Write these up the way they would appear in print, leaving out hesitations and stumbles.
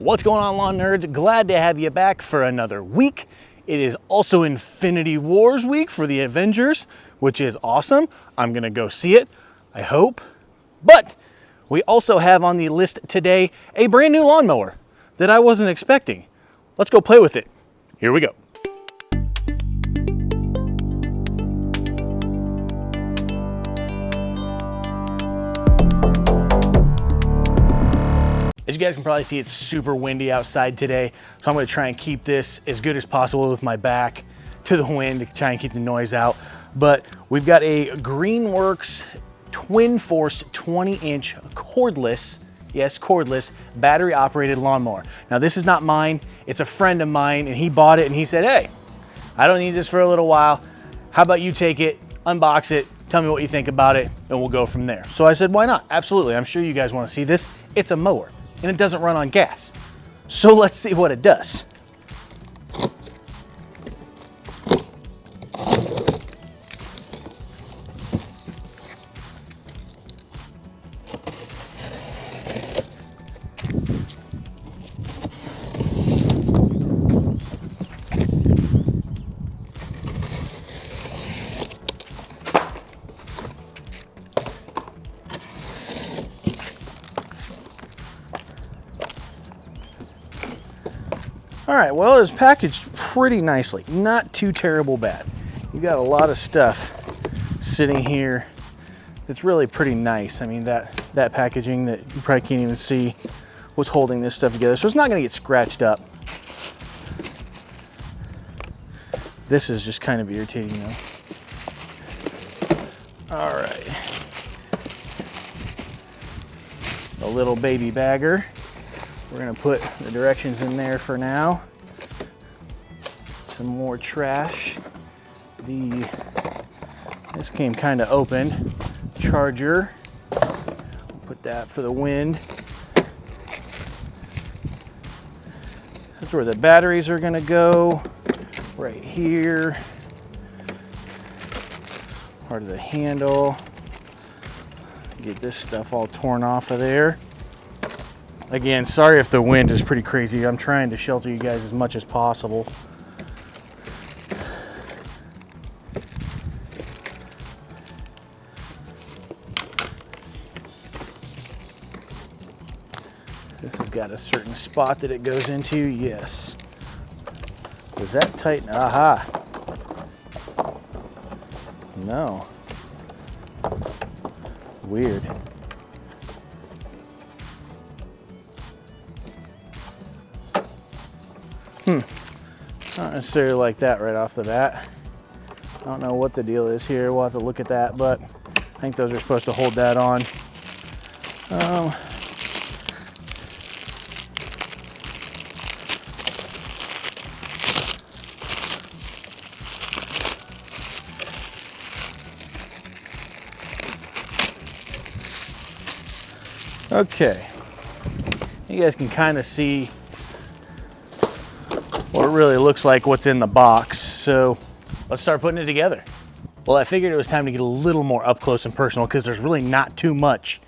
What's going on, lawn nerds? Glad to have you back for another week. It is also Infinity Wars week for the Avengers, which is awesome. I'm gonna go see it, I hope. But we also have on the list today a brand new lawnmower that I wasn't expecting. Let's go play with it. Here we go. As you guys can probably see, it's super windy outside today, so I'm going to try and keep this as good as possible with my back to the wind to try and keep the noise out. But we've got a Greenworks Twin Force 20-inch cordless, yes, cordless, battery-operated lawnmower. Now, this is not mine. It's a friend of mine, and he bought it, and he said, hey, I don't need this for a little while. How about you take it, unbox it, tell me what you think about it, and we'll go from there. So I said, why not? Absolutely. I'm sure you guys want to see this. It's a mower, and it doesn't run on gas. So let's see what it does. All right, well, it's packaged pretty nicely. Not too terrible bad. You got a lot of stuff sitting here that's really pretty nice. I mean, that packaging that you probably can't even see was holding this stuff together, so it's not gonna get scratched up. This is just kind of irritating though. All right. A little baby bagger. We're gonna put the directions in there for now. Some more trash. This came kind of open. Charger. Put that for the wind. That's where the batteries are gonna go. Right here. Part of the handle. Get this stuff all torn off of there. Again, sorry if the wind is pretty crazy. I'm trying to shelter you guys as much as possible. This has got a certain spot that it goes into, yes. Does that tighten? Aha. No. Weird. Not necessarily like that right off the bat. I don't know what the deal is here. We'll have to look at that, but I think those are supposed to hold that on. Okay. You guys can kind of see what it really looks like, what's in the box. So let's start putting it together. Well, I figured it was time to get a little more up close and personal because there's really not too much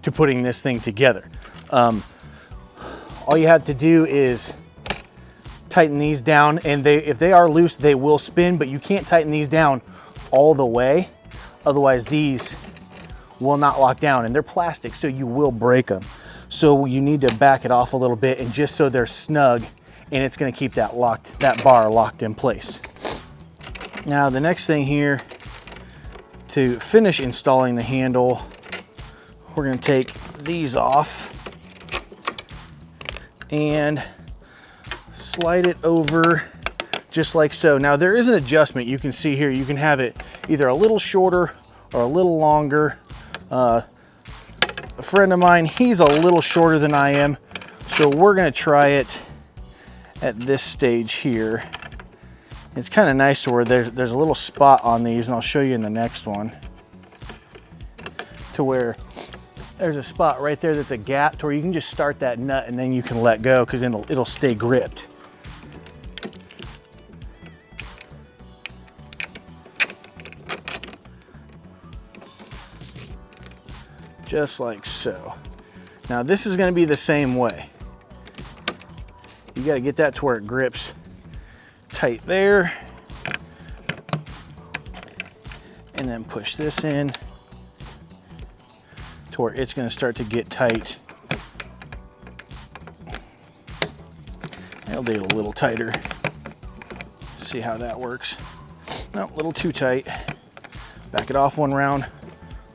to putting this thing together. All you have to do is tighten these down, and if they are loose, they will spin, but you can't tighten these down all the way. Otherwise, these will not lock down, and they're plastic, so you will break them. So you need to back it off a little bit, and just so they're snug, and it's going to keep that bar locked in place. Now the next thing here, to finish installing the handle, we're going to take these off and slide it over just like so. Now there is an adjustment you can see here. You can have it either a little shorter or a little longer. A friend of mine, he's a little shorter than I am, so we're going to try it at this stage here. It's kind of nice to where there's a little spot on these, and I'll show you in the next one, to where there's a spot right there that's a gap to where you can just start that nut and then you can let go because it'll stay gripped. Just like so. Now this is going to be the same way. You got to get that to where it grips tight there. And then push this in to where it's going to start to get tight. I'll do it a little tighter. See how that works. No, a little too tight. Back it off one round.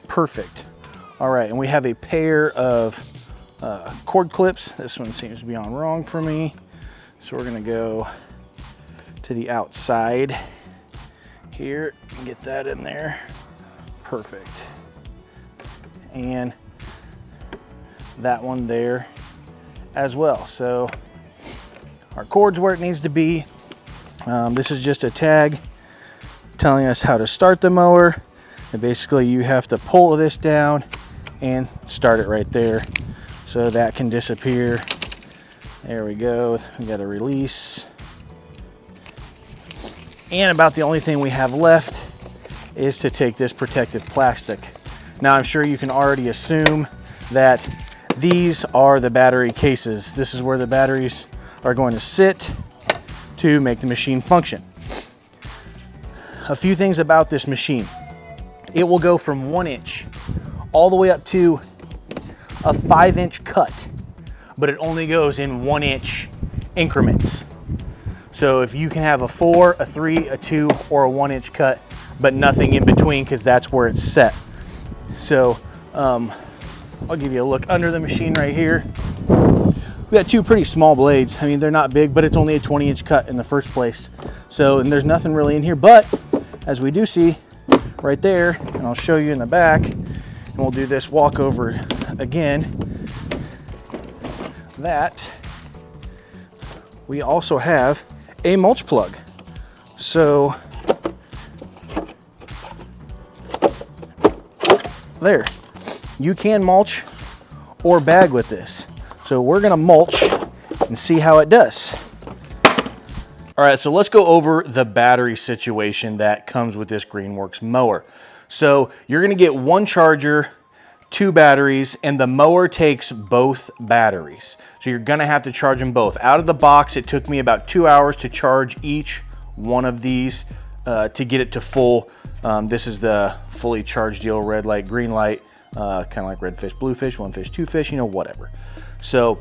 Perfect. All right, and we have a pair of cord clips. This one seems to be on wrong for me. So we're gonna go to the outside here and get that in there. Perfect. And that one there as well. So our cord's where it needs to be. This is just a tag telling us how to start the mower. And basically you have to pull this down and start it right there. So that can disappear. There we go. We got a release. And about the only thing we have left is to take this protective plastic. Now I'm sure you can already assume that these are the battery cases. This is where the batteries are going to sit to make the machine function. A few things about this machine. It will go from 1 inch all the way up to a 5-inch cut, but it only goes in 1-inch increments. So if you can have a 4, a 3, a 2, or a 1-inch cut, but nothing in between because that's where it's set. So I'll give you a look under the machine right here. We got two pretty small blades. I mean, they're not big, but it's only a 20-inch cut in the first place. So, and there's nothing really in here, but as we do see right there, and I'll show you in the back, and we'll do this walk over again, that we also have a mulch plug. So there, you can mulch or bag with this. So we're gonna mulch and see how it does. All right, so let's go over the battery situation that comes with this Greenworks mower. So you're gonna get one charger, 2 batteries, and the mower takes both batteries. So you're gonna have to charge them both. Out of the box, it took me about 2 hours to charge each one of these to get it to full. This is the fully charged deal, red light, green light, kind of like red fish, blue fish, 1 fish, 2 fish, you know, whatever. So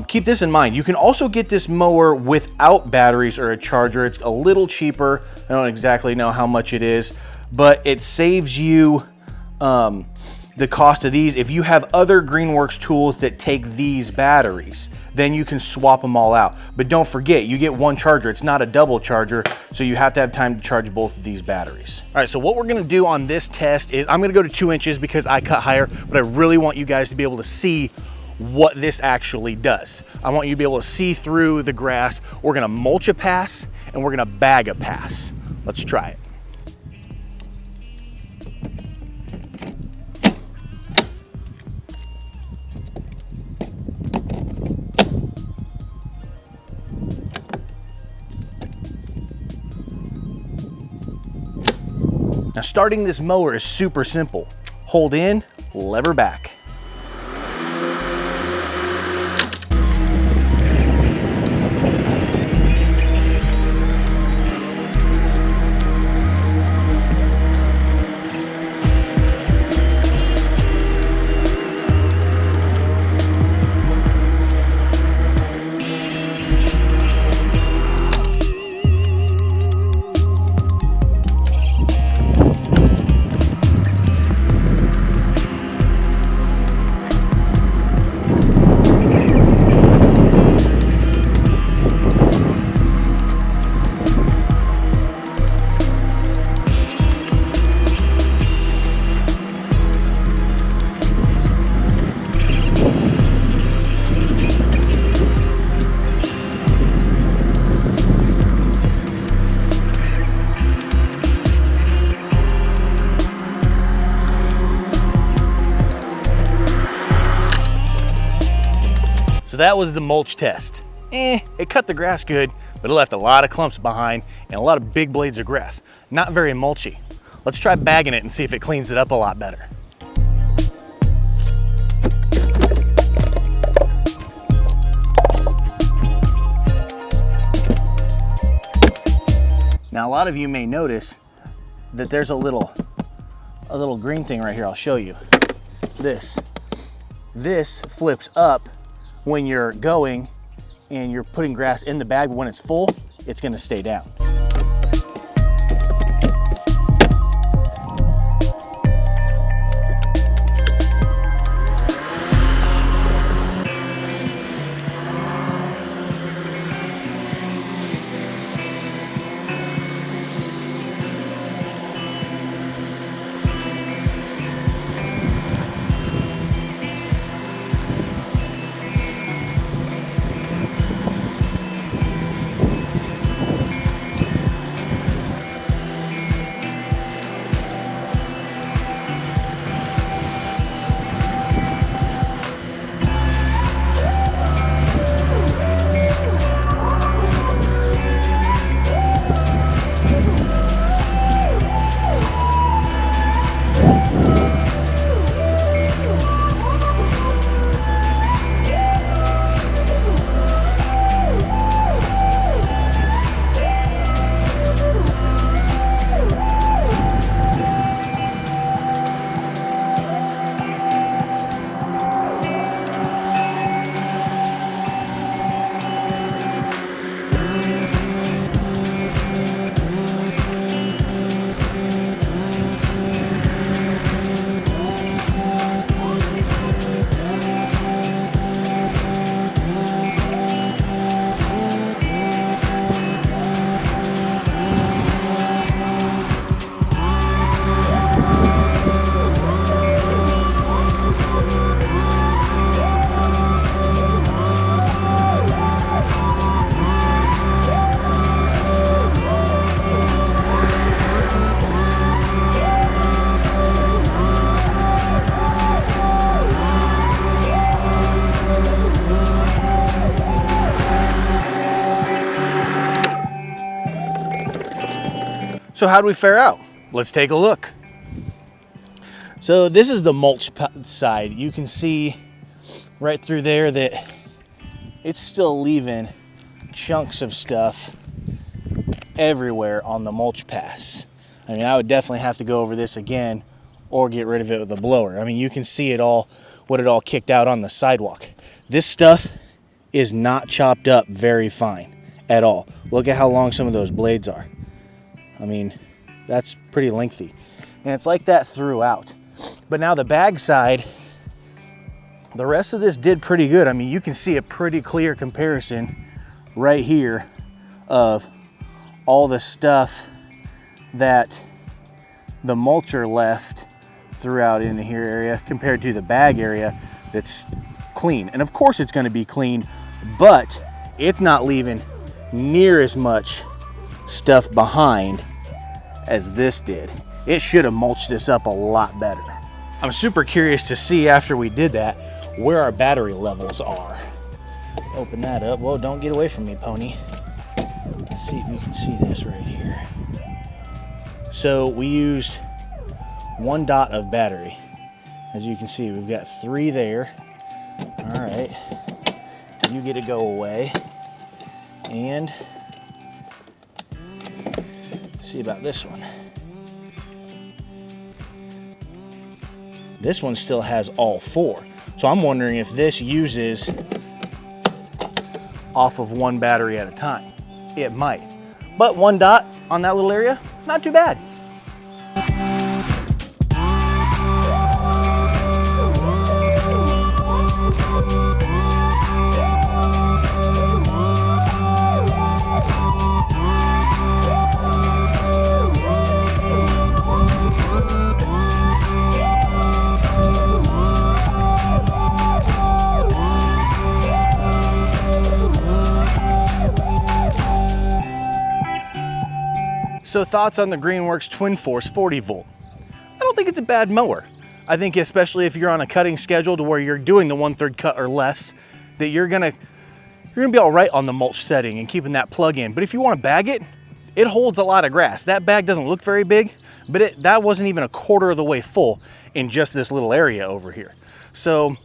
keep this in mind. You can also get this mower without batteries or a charger. It's a little cheaper. I don't exactly know how much it is, but it saves you the cost of these. If you have other Greenworks tools that take these batteries, then you can swap them all out. But don't forget, you get one charger. It's not a double charger, so you have to have time to charge both of these batteries. All right, so what we're gonna do on this test is I'm gonna go to 2 inches because I cut higher, but I really want you guys to be able to see what this actually does. I want you to be able to see through the grass. We're gonna mulch a pass and we're gonna bag a pass. Let's try it. Now starting this mower is super simple. Hold in, lever back. That was the mulch test. It cut the grass good, but it left a lot of clumps behind and a lot of big blades of grass. Not very mulchy. Let's try bagging it and see if it cleans it up a lot better. Now, a lot of you may notice that there's a little green thing right here. I'll show you. This flips up when you're going and you're putting grass in the bag, but when it's full, it's gonna stay down. So how'd we fare out? Let's take a look. So this is the mulch side. You can see right through there that it's still leaving chunks of stuff everywhere on the mulch pass. I mean, I would definitely have to go over this again or get rid of it with a blower. I mean, you can see it all, what it all kicked out on the sidewalk. This stuff is not chopped up very fine at all. Look at how long some of those blades are. I mean, that's pretty lengthy. And it's like that throughout. But now the bag side, the rest of this did pretty good. I mean, you can see a pretty clear comparison right here of all the stuff that the mulcher left throughout in here area compared to the bag area that's clean. And of course it's gonna be clean, but it's not leaving near as much stuff behind as this did. It should have mulched this up a lot better. I'm super curious to see after we did that where our battery levels are. Open that up. Whoa, don't get away from me, pony. Let's see if you can see this right here. So we used 1 dot of battery. As you can see, we've got 3 there. All right, you get to go away. And let's see about this one. This one still has all 4. So I'm wondering if this uses off of 1 battery at a time. It might. But 1 dot on that little area, not too bad. So thoughts on the Greenworks Twin Force 40 volt. I don't think it's a bad mower. I think especially if you're on a cutting schedule to where you're doing the 1/3 cut or less, that you're gonna be all right on the mulch setting and keeping that plug in. But if you want to bag it, it holds a lot of grass. That bag doesn't look very big, but that wasn't even 1/4 of the way full in just this little area over here. So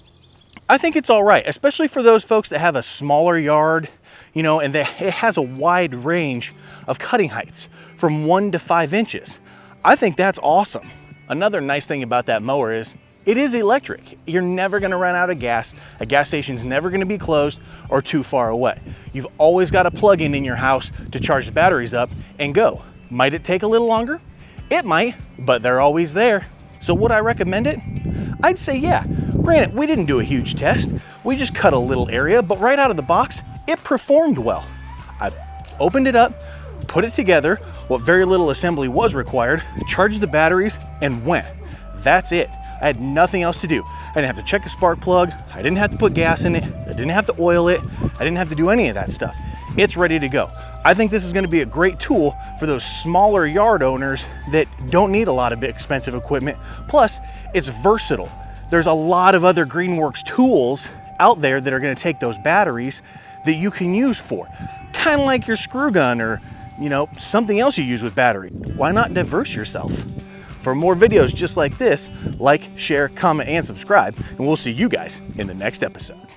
I think it's all right, especially for those folks that have a smaller yard, you know, and it has a wide range of cutting heights from 1 to 5 inches. I think that's awesome. Another nice thing about that mower is it is electric. You're never gonna run out of gas. A gas station's never gonna be closed or too far away. You've always got a plug-in in your house to charge the batteries up and go. Might it take a little longer? It might, but they're always there. So would I recommend it? I'd say yeah. Granted, we didn't do a huge test. We just cut a little area, but right out of the box, it performed well. I opened it up, put it together, what very little assembly was required, charged the batteries, and went. That's it. I had nothing else to do. I didn't have to check a spark plug. I didn't have to put gas in it. I didn't have to oil it. I didn't have to do any of that stuff. It's ready to go. I think this is going to be a great tool for those smaller yard owners that don't need a lot of expensive equipment. Plus, it's versatile. There's a lot of other Greenworks tools out there that are going to take those batteries that you can use for, kind of like your screw gun or, you know, something else you use with battery. Why not diverse yourself? For more videos just like this, like, share, comment, and subscribe, and we'll see you guys in the next episode.